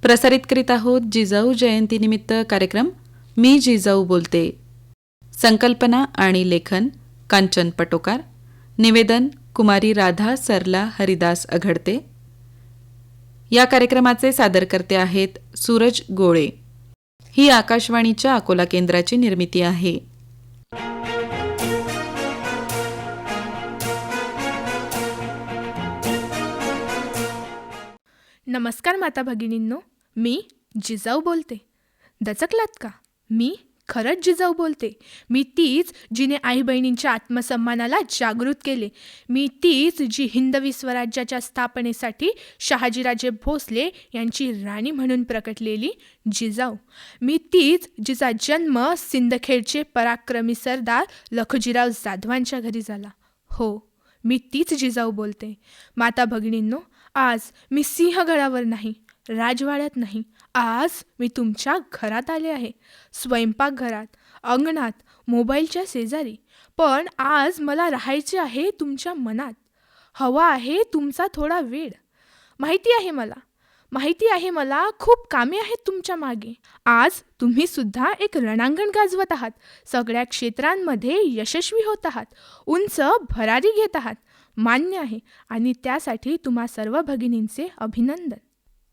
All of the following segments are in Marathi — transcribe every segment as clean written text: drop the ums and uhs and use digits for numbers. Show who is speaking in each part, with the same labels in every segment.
Speaker 1: प्रसारित करीत आहोत जिजाऊ जयंतीनिमित्त कार्यक्रम मी जिजाऊ बोलते. संकल्पना आणि लेखन कांचन पटोकार. निवेदन कुमारी राधा सरला हरिदास अघडते. या कार्यक्रमाचे सादरकर्ते आहेत सूरज गोळे. ही आकाशवाणीच्या अकोला केंद्राची निर्मिती आहे.
Speaker 2: नमस्कार माता भगिनींनो, मी जिजाऊ बोलते. दचकलात का? मी खरंच जिजाऊ बोलते. मी तीच जिने आई बहिणींच्या आत्मसन्मानाला जागृत केले. मी तीच जी हिंदवी स्वराज्याच्या स्थापनेसाठी शहाजीराजे भोसले यांची राणी म्हणून प्रकटलेली जिजाऊ. मी तीच जिचा जन्म सिंदखेडचे पराक्रमी सरदार लखुजीराव जाधवांच्या घरी झाला. हो, मी तीच जिजाऊ बोलते. माता भगिनींनो, आज मी सिंहगडावर नाही, राजवाड्यात नाही, आज मी तुमच्या घरात आले आहे. स्वयंपाकघरात, अंगणात, मोबाईलच्या शेजारी. पण आज मला राहायचे आहे तुमच्या मनात. हवा आहे तुमचा थोडा वेळ. माहिती आहे मला खूप कामे आहेत तुमच्या मागे. आज तुम्ही सुद्धा एक रणांगण गाजवत आहात. सगळ्या क्षेत्रांमध्ये यशस्वी होत आहात. उंच भरारी घेत आहात. मान्य आहे आणि त्यासाठी तुम्हा सर्व भगिनींचे अभिनंदन.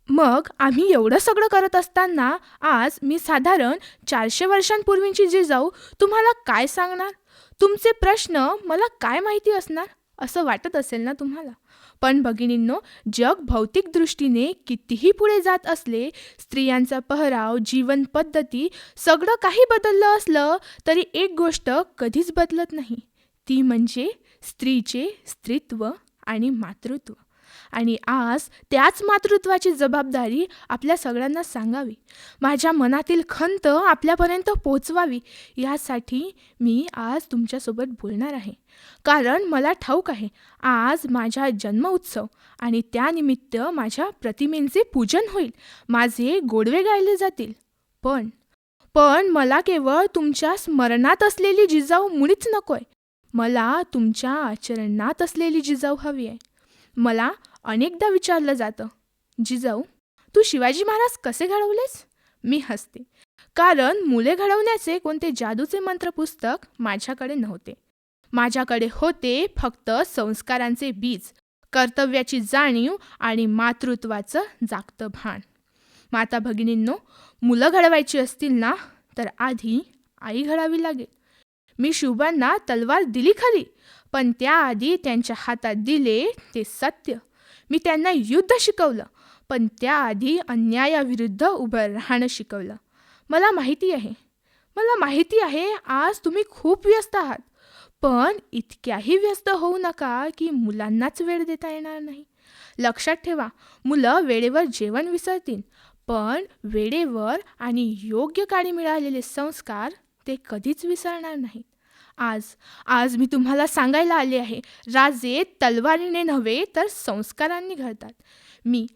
Speaker 2: मग आम्ही एवढं सगळं करत असताना आज मी साधारण 400 वर्षांपूर्वीची जिजाऊ तुम्हाला काय सांगणार? तुमचे प्रश्न मला काय माहिती असणार असं वाटत असेल ना तुम्हाला? पण भगिनींनो, जग भौतिक दृष्टीने कितीही पुढे जात असले, स्त्रियांचा पहराव, जीवन पद्धती सगळं काही बदललं असलं तरी एक गोष्ट कधीच बदलत नाही. ती म्हणजे स्त्रीचे स्त्रीत्व आणि मातृत्व. आणि आज त्याच मातृत्वाची जबाबदारी आपल्या सगळ्यांना सांगावी, माझ्या मनातील खंत आपल्यापर्यंत पोचवावी, यासाठी मी आज तुमच्यासोबत बोलणार आहे. कारण मला ठाऊक आहे, आज माझा जन्म उत्सव आणि त्यानिमित्त माझ्या प्रतिमेंचे पूजन होईल, माझे गोडवे गायले जातील. पण मला केवळ तुमच्या स्मरणात असलेली जिजाऊ मुळीच नकोय. मला तुमच्या आचरणात असलेली जिजाऊ हवी आहे. मला अनेकदा विचारलं जातं, जिजाऊ, तू शिवाजी महाराज कसे घडवलेस? मी हसते. कारण मुले घडवण्याचे कोणते जादूचे मंत्रपुस्तक माझ्याकडे नव्हते. माझ्याकडे होते फक्त संस्कारांचे बीज, कर्तव्याची जाणीव आणि मातृत्वाचं जागतं भान. माता भगिनींनो, मुलं घडवायची असतील ना तर आधी आई घडावी लागेल. मी शिवबांना तलवार दिली खरी, पण त्याआधी त्यांच्या हातात दिले ते सत्य. मी त्यांना युद्ध शिकवलं, पण त्याआधी अन्यायाविरुद्ध उभं राहणं शिकवलं. मला माहिती आहे आज तुम्ही खूप व्यस्त आहात, पण इतक्याही व्यस्त होऊ नका की मुलांनाच वेळ देता येणार नाही. लक्षात ठेवा, मुलं वेळेवर जेवण विसरतील, पण वेळेवर आणि योग्य काळी मिळालेले संस्कार ते कधीच विसरणार नाहीत. आज मी तुम्हाला सांगायला आले आहे, राजे तलवारीने नव्हे तर संस्कारांनी घडतात. मी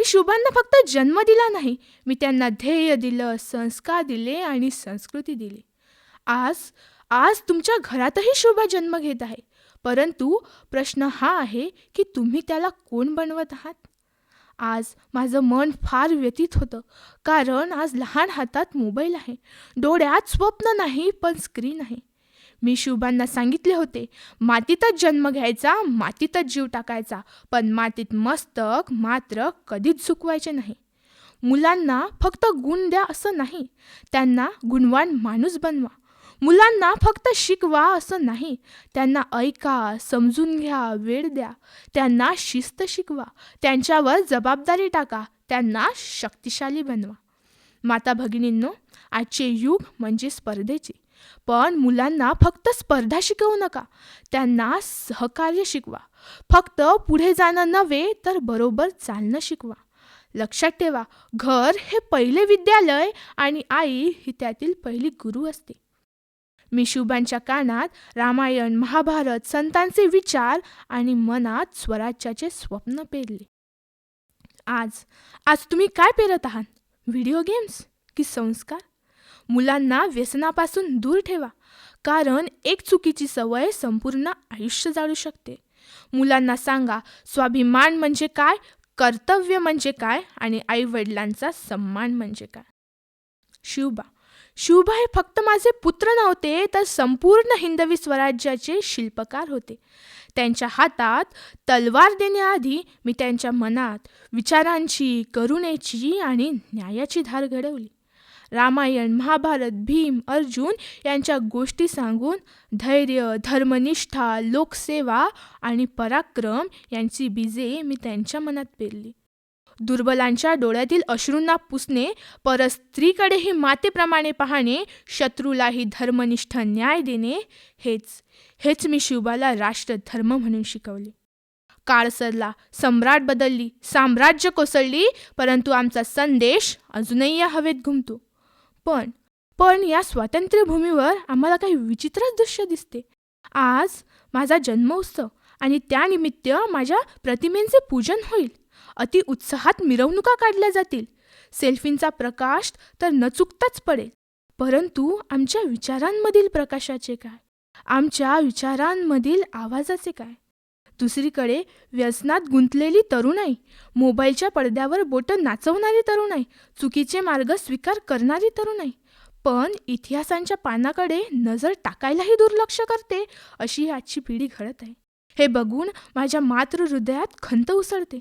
Speaker 2: शुभांना फक्त जन्म दिला नाही, मी त्यांना ध्येय दिलं, संस्कार दिले आणि संस्कृती दिली. आज तुमच्या घरातही शोभा जन्म घेत आहे, परंतु प्रश्न हा आहे की तुम्ही त्याला कोण बनवत आहात? आज माझं मन फार व्यथित होतं, कारण आज लहान हातात मोबाईल आहे, डोळ्यात स्वप्न नाही पण स्क्रीन आहे. मी शुभांना सांगितले होते, मातीतच जन्म घ्यायचा, मातीतच जीव टाकायचा, पण मातीत मस्तक मात्र कधीच झुकवायचे नाही. मुलांना फक्त गुण द्या असं नाही, त्यांना गुणवान माणूस बनवा. मुलांना फक्त शिकवा असं नाही, त्यांना ऐका, समजून घ्या, वेळ द्या. त्यांना शिस्त शिकवा, त्यांच्यावर जबाबदारी टाका, त्यांना शक्तिशाली बनवा. माता भगिनींनो, आजचे युग म्हणजे स्पर्धेचे. पण मुलांना फक्त स्पर्धा शिकवू नका, त्यांना सहकार्य शिकवा. फक्त पुढे जाणं नव्हे तर बरोबर चालणं शिकवा. लक्षात ठेवा, घर हे पहिले विद्यालय आणि आई ही त्यातील पहिली गुरु असते. मी शुभांच्या कानात रामायण, महाभारत, संतांचे विचार आणि मनात स्वराज्याचे स्वप्न पेरले. आज तुम्ही काय पेरत आहात? व्हिडिओ गेम्स की संस्कार? मुलांना व्यसनापासून दूर ठेवा, कारण एक चुकीची सवय संपूर्ण आयुष्य जाळू शकते. मुलांना सांगा, स्वाभिमान म्हणजे काय, कर्तव्य म्हणजे काय आणि आईवडिलांचा सन्मान म्हणजे काय. शिवबा हे फक्त माझे पुत्र नव्हते, तर संपूर्ण हिंदवी स्वराज्याचे शिल्पकार होते. त्यांच्या हातात तलवार देण्याआधी मी त्यांच्या मनात विचारांची, करुणेची आणि न्यायाची धार घडवली. रामायण, महाभारत, भीम, अर्जुन यांच्या गोष्टी सांगून धैर्य, धर्मनिष्ठा, लोकसेवा आणि पराक्रम यांची बीजे मी त्यांच्या मनात पेरली. दुर्बलांच्या डोळ्यातील अश्रूंना पुसणे, परस्त्रीकडेही मातेप्रमाणे पाहणे, शत्रूलाही धर्मनिष्ठ न्याय देणे, हेच मी शिवबाला राष्ट्रधर्म म्हणून शिकवले. काळ सरला, सम्राट बदलली, साम्राज्य कोसळली, परंतु आमचा संदेश अजूनही या हवेत घुमतो. पण या स्वातंत्र्यभूमीवर आम्हाला काही विचित्रच दृश्य दिसते. आज माझा जन्मोत्सव आणि त्यानिमित्त माझ्या प्रतिमेंचे पूजन होईल. अति उत्साहात मिरवणुका काढल्या जातील. सेल्फींचा प्रकाश तर न चुकताच पडेल. परंतु आमच्या विचारांमधील प्रकाशाचे काय? आमच्या विचारांमधील आवाजाचे काय? दुसरीकडे व्यसनात गुंतलेली तरुणाई, मोबाईलच्या पडद्यावर बोटं नाचवणारी तरुणाई, चुकीचे मार्ग स्वीकार करणारी तरुणाई, पण इतिहासांच्या पानाकडे नजर टाकायलाही दुर्लक्ष करते, अशी आजची पिढी घडत आहे. हे बघून माझ्या मातृहृदयात खंत उसळते.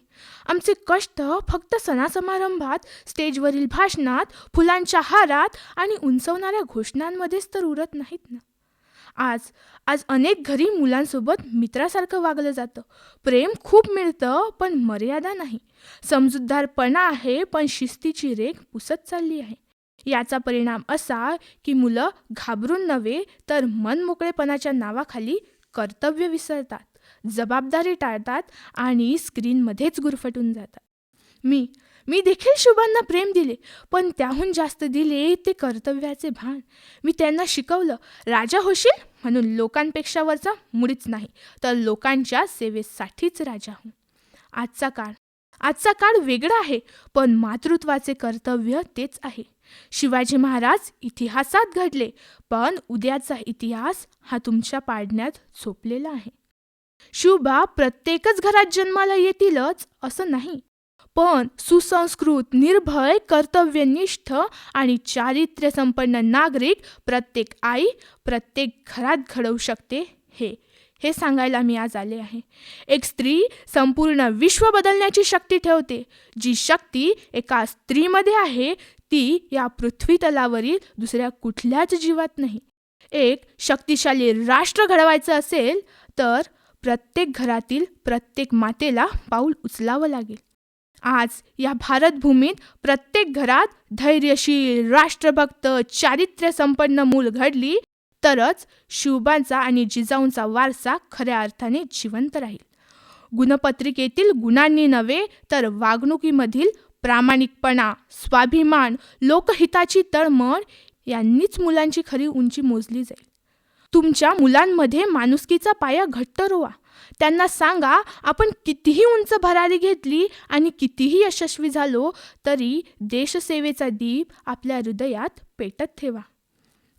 Speaker 2: आमचे कष्ट फक्त सणासमारंभात, स्टेजवरील भाषणात, फुलांच्या हारात आणि उंचवणाऱ्या घोषणांमध्येच तर उरत नाहीत ना. आज अनेक घरी मुलांसोबत मित्रासारखं वागलं जातं. प्रेम खूप मिळतं, पण मर्यादा नाही. समजूतदारपणा आहे, पण शिस्तीची रेख पुसत चालली आहे. याचा परिणाम असा की मुलं घाबरून नव्हे, तर मनमोकळेपणाच्या नावाखाली कर्तव्य विसरतात, जबाबदारी टाळतात आणि स्क्रीनमध्येच गुरफटून जातात. मी देखील शुभांना प्रेम दिले, पण त्याहून जास्त दिले ते कर्तव्याचे भान. मी त्यांना शिकवलं, राजा होशील म्हणून लोकांपेक्षा वरचा मुळीच नाही, तर लोकांच्या सेवेसाठीच राजा हो. आजचा काळ वेगळा आहे, पण मातृत्वाचे कर्तव्य तेच आहे. शिवाजी महाराज इतिहासात घडले, पण उद्याचा इतिहास हा तुमच्या पाडण्यात झोपलेला आहे. शिवबा प्रत्येकच घरात जन्माला येतीलच असं नाही, पण सुसंस्कृत, निर्भय, कर्तव्यनिष्ठ आणि चारित्र्यसंपन्न नागरिक प्रत्येक आई, प्रत्येक घरात घडवू शकते, हे सांगायला मी आज आले आहे. एक स्त्री संपूर्ण विश्व बदलण्याची शक्ती ठेवते. जी शक्ती एका स्त्रीमध्ये आहे, ती या पृथ्वीतलावरील दुसऱ्या कुठल्याच जीवात नाही. एक शक्तिशाली राष्ट्र घडवायचं असेल तर प्रत्येक घरातील प्रत्येक मातेला पाऊल उचलावं लागेल. आज या भारतभूमीत प्रत्येक घरात धैर्यशील, राष्ट्रभक्त, चारित्र्यसंपन्न मूल घडली तरच शिवबांचा आणि जिजाऊंचा वारसा खऱ्या अर्थाने जिवंत राहील. गुणपत्रिकेतील गुणांनी नव्हे, तर वागणुकीमधील प्रामाणिकपणा, स्वाभिमान, लोकहिताची तळमळ यांनीच मुलांची खरी उंची मोजली जाईल. तुमच्या मुलांमध्ये माणुसकीचा पाया घट्ट रोवा. त्यांना सांगा, आपण कितीही उंच भरारी घेतली आणि कितीही यशस्वी झालो तरी देशसेवेचा दीप आपल्या हृदयात पेटत ठेवा.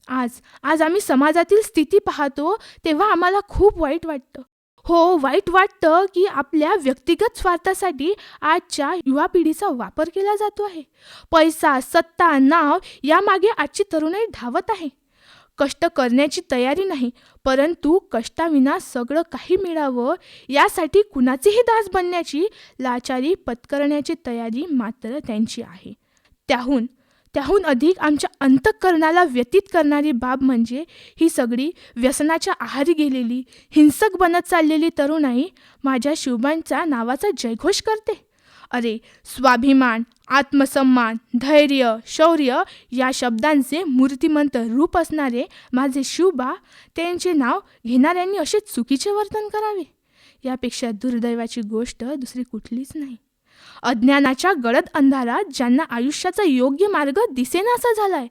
Speaker 2: आज आम्ही समाजातील स्थिती पाहतो तेव्हा आम्हाला खूप वाईट वाटतं. वाईट वाटतं की आपल्या व्यक्तिगत स्वार्थासाठी आजच्या युवा पिढीचा वापर केला जातो आहे. पैसा, सत्ता, नाव यामागे आजची तरुणाई धावत आहे. कष्ट करण्याची तयारी नाही, परंतु कष्टाविना सगळं काही मिळावं यासाठी कुणाचेही दास बनण्याची लाचारी पत्करण्याची तयारी मात्र त्यांची आहे. त्याहून अधिक आमच्या अंतःकरणाला व्यतीत करणारी बाब म्हणजे ही सगळी व्यसनाच्या आहारी गेलेली, हिंसक बनत चाललेली तरुणाई माझ्या शिवबांच्या नावाचा जयघोष करते. अरे, स्वाभिमान, आत्मसन्मान, धैर्य, शौर्य या शब्दांचे मूर्तिमंत रूप असणारे माझे शिवबा, त्यांचे नाव घेणाऱ्यांनी असे चुकीचे वर्तन करावे, यापेक्षा दुर्दैवाची गोष्ट दुसरी कुठलीच नाही. अज्ञानाच्या गडद अंधारात ज्यांना आयुष्याचा योग्य मार्ग दिसेनासा झालाय,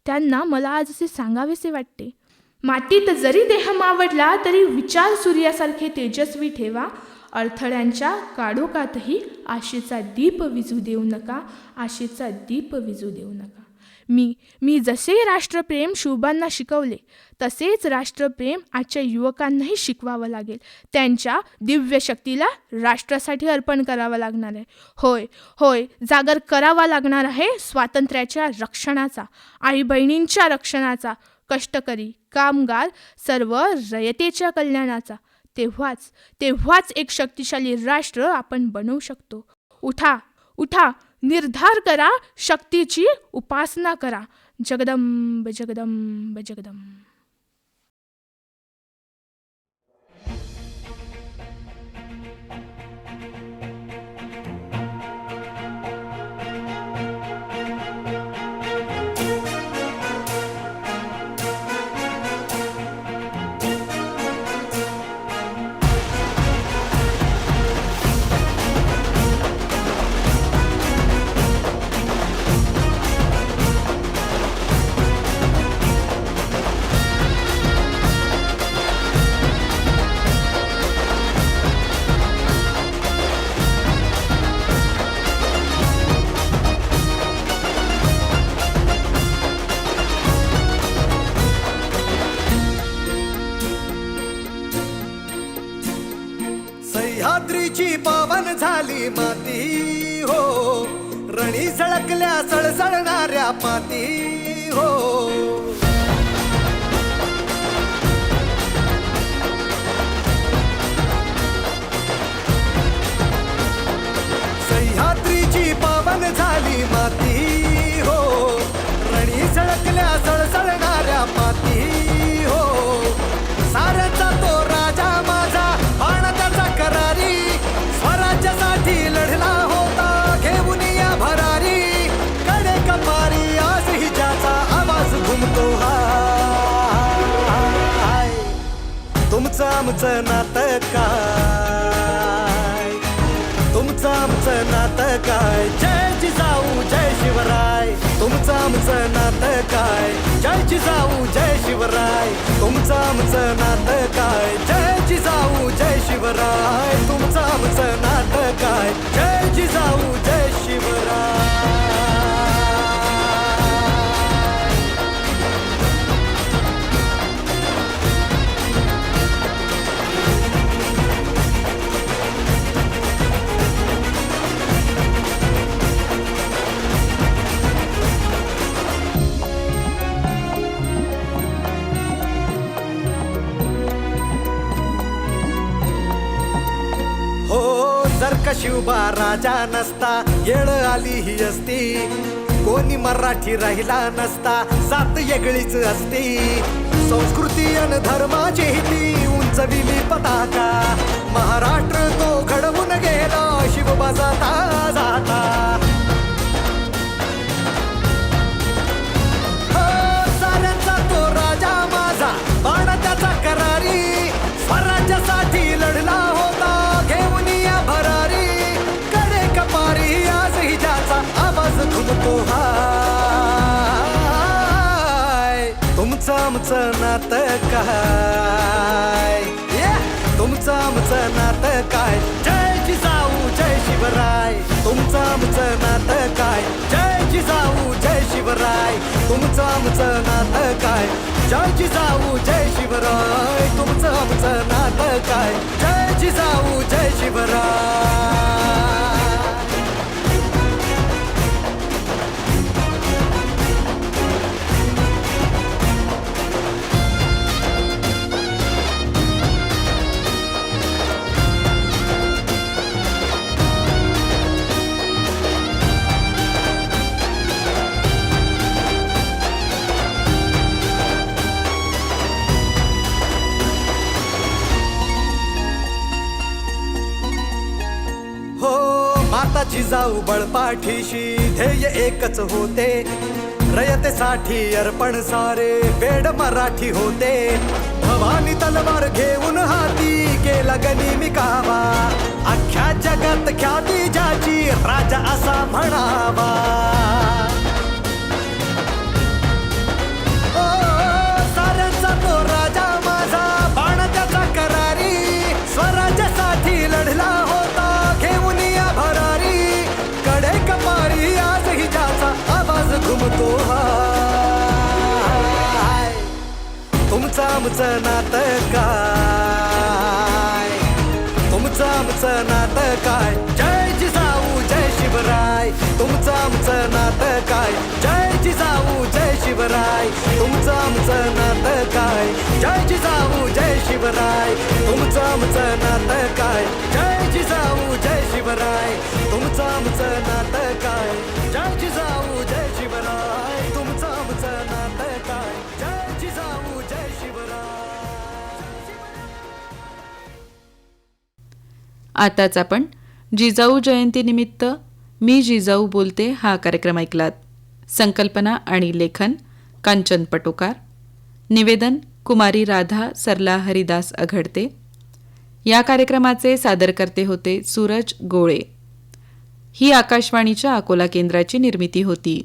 Speaker 2: त्यांना मला आज असे सांगावेसे वाटते, मातीत जरी देह मावळला तरी विचार सूर्यासारखे तेजस्वी ठेवा. अडथळ्यांच्या काढोकातही आशेचा दीप विझू देऊ नका, आशेचा दीप विझू देऊ नका. मी जसे राष्ट्रप्रेम शिवबांना शिकवले तसेच राष्ट्रप्रेम आजच्या युवकांनाही शिकवावं लागेल. त्यांच्या दिव्य शक्तीला राष्ट्रासाठी अर्पण करावं लागणार आहे. होय होय, जागर करावा लागणार आहे स्वातंत्र्याच्या रक्षणाचा, आई बहिणींच्या रक्षणाचा, कष्टकरी, कामगार, सर्व रयतेच्या कल्याणाचा. तेव्हाच एक शक्तिशाली राष्ट्र आपण बनवू शकतो. उठा उठा, निर्धार करा, शक्तीची उपासना करा. जगदंब जगदंब जगदंब.
Speaker 3: सह्याद्रीची पावन झाली माती हो, रणी झळकल्या सळसळणाऱ्या माती हो. सह्याद्रीची पावन झाली माती हो, रणी झळकल्या सळसळणाऱ्या माती हो. साऱ्याचा तो राजा माझा, बाण त्याचा करारी, स्वराज्यासाठी लढला होता घेऊन या भरारी. कडे कपारी आज ही ज्याचा आवाज घुमतो हाय. तुमचं आमचं नातं काय, तुमचं आमचं नातं काय, जय जिजाऊ जय शिवराय. तुमचं आमचं नातं काय, जय जिजाऊ जय शिवराय. तुमचं आमचं नातं काय, जय जिजाऊ जय शिवराय. तुमचं आमचं नातं काय, जय जिजाऊ जय शिवराय. जर का शिवबा राजा नसता, येळ आली ही असती, कोणी मराठी राहिला नसता, जात वेगळीच असती. संस्कृती अन धर्माची ती उंचविली पताका, महाराष्ट्र तो घडवून गेला शिवबा जाता जाता. साऱ्यांचा तो राजा माझा, बाण त्याचा करारी, स्वराज्यासाठी लढला होता घेऊन या भरारी. कडे कपारी आज ही ज्याचा आवाज घुमतो हाय. तुमचं आमचं नातं काय, तुमचं आमचं नातं काय, जय जिजाऊ जय शिवराय. तुमचं आमचं नातं काय, जय जिजाऊ जय शिवराय. तुमचं आमचं नातं काय, जय जिजाऊ जय शिवराय. तुमचं आमचं नातं काय, जय जिजाऊ जय शिवराय. जिजाऊ बळपाठीशी ध्येय एकच होते, रयतेसाठी अर्पण सारे बेड मराठी होते. भवानी तलवार घेऊन हाती केला गनिमी कावा, अख्ख्या जगात ख्याती ज्याची राजा असा म्हणावा. साऱ्यांचा तो राजा माझा, बाण त्याचा करारी, स्वराज्यासाठी लढला होता घेऊन या भरारी. कडे कपारी आज ही ज्याचा आवाज घुमतो हा. तुमचं आमचं नातं काय, तुमचं आमचं नातं काय, जय जिजाऊ जय शिवराय. तुमचं आमचं नातं काय, जय जिजाऊ जय शिवराय. तुमचं आमचं नातं काय, जय जिजाऊ जय शिवराय. तुमचं आमचं नातं काय, जय जिजाऊ जय शिवराय. तुमचं आमचं नातं काय, जय जिजाऊ जय शिवराय. तुमचं आमचं नातं काय, जय जिजाऊ जय शिवराय.
Speaker 1: आताच आपण जिजाऊ जयंतीनिमित्त मी जिजाऊ बोलते हा कार्यक्रम ऐकलात. संकल्पना आणि लेखन कांचन पटोकार. निवेदन कुमारी राधा सरला हरिदास अघडते. या कार्यक्रमाचे सादरकर्ते होते सूरज गोळे. ही आकाशवाणीच्या अकोला केंद्राची निर्मिती होती.